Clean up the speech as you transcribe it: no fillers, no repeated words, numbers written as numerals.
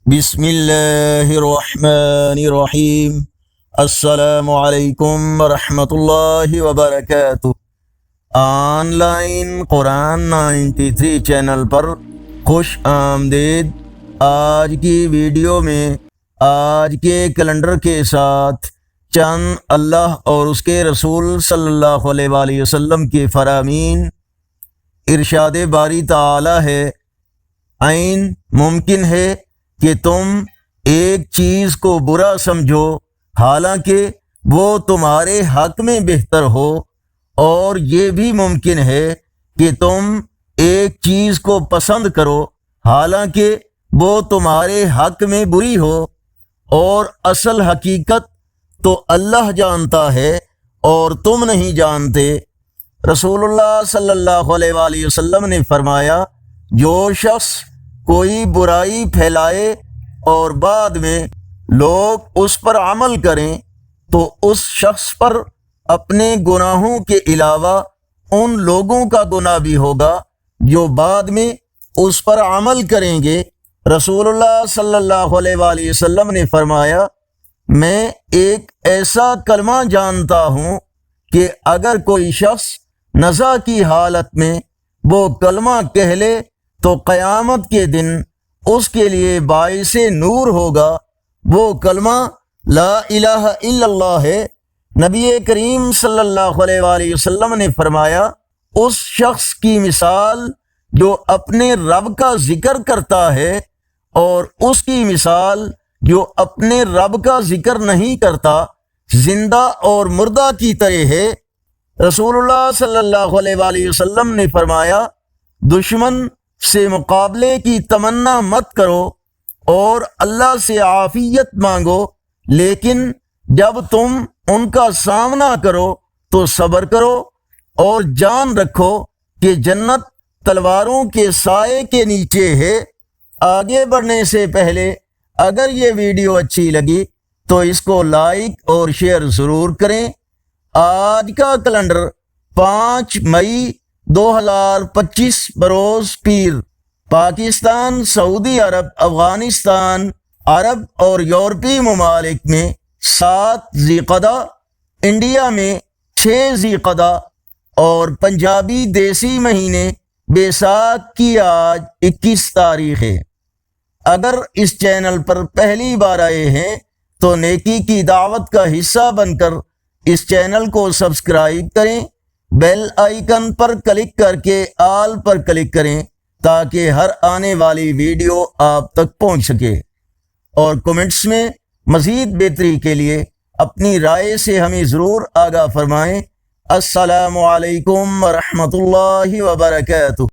بسم اللہ الرحمن الرحیم۔ السلام علیکم ورحمۃ اللہ وبرکاتہ۔ آن لائن قرآن 93 چینل پر خوش آمدید۔ آج کی ویڈیو میں آج کے کیلنڈر کے ساتھ چند اللہ اور اس کے رسول صلی اللہ علیہ وآلہ وسلم کے فرامین۔ ارشاد باری تعالی ہے، عین ممکن ہے کہ تم ایک چیز کو برا سمجھو حالانکہ وہ تمہارے حق میں بہتر ہو، اور یہ بھی ممکن ہے کہ تم ایک چیز کو پسند کرو حالانکہ وہ تمہارے حق میں بری ہو، اور اصل حقیقت تو اللہ جانتا ہے اور تم نہیں جانتے۔ رسول اللہ صلی اللہ علیہ وآلہ وسلم نے فرمایا، جو شخص کوئی برائی پھیلائے اور بعد میں لوگ اس پر عمل کریں تو اس شخص پر اپنے گناہوں کے علاوہ ان لوگوں کا گناہ بھی ہوگا جو بعد میں اس پر عمل کریں گے۔ رسول اللہ صلی اللہ علیہ وآلہ وسلم نے فرمایا، میں ایک ایسا کلمہ جانتا ہوں کہ اگر کوئی شخص نزا کی حالت میں وہ کلمہ کہہ لے تو قیامت کے دن اس کے لیے باعث نور ہوگا۔ وہ کلمہ لا الہ الا اللہ ہے۔ نبی کریم صلی اللہ علیہ وآلہ وسلم نے فرمایا، اس شخص کی مثال جو اپنے رب کا ذکر کرتا ہے اور اس کی مثال جو اپنے رب کا ذکر نہیں کرتا زندہ اور مردہ کی طرح ہے۔ رسول اللہ صلی اللہ علیہ وآلہ وسلم نے فرمایا، دشمن سے مقابلے کی تمنا مت کرو اور اللہ سے عافیت مانگو، لیکن جب تم ان کا سامنا کرو تو صبر کرو اور جان رکھو کہ جنت تلواروں کے سائے کے نیچے ہے۔ آگے بڑھنے سے پہلے اگر یہ ویڈیو اچھی لگی تو اس کو لائک اور شیئر ضرور کریں۔ آج کا کیلنڈر 5 مئی 2025 بروز پیر، پاکستان، سعودی عرب، افغانستان، عرب اور یورپی ممالک میں 7 ذی القعدہ، انڈیا میں 6 ذی القعدہ اور پنجابی دیسی مہینے بیساکھ کی آج 21 تاریخ ہے۔ اگر اس چینل پر پہلی بار آئے ہیں تو نیکی کی دعوت کا حصہ بن کر اس چینل کو سبسکرائب کریں، بیل آئیکن پر کلک کر کے آل پر کلک کریں تاکہ ہر آنے والی ویڈیو آپ تک پہنچ سکے، اور کمنٹس میں مزید بہتری کے لیے اپنی رائے سے ہمیں ضرور آگاہ فرمائیں۔ السلام علیکم ورحمۃ اللہ وبرکاتہ۔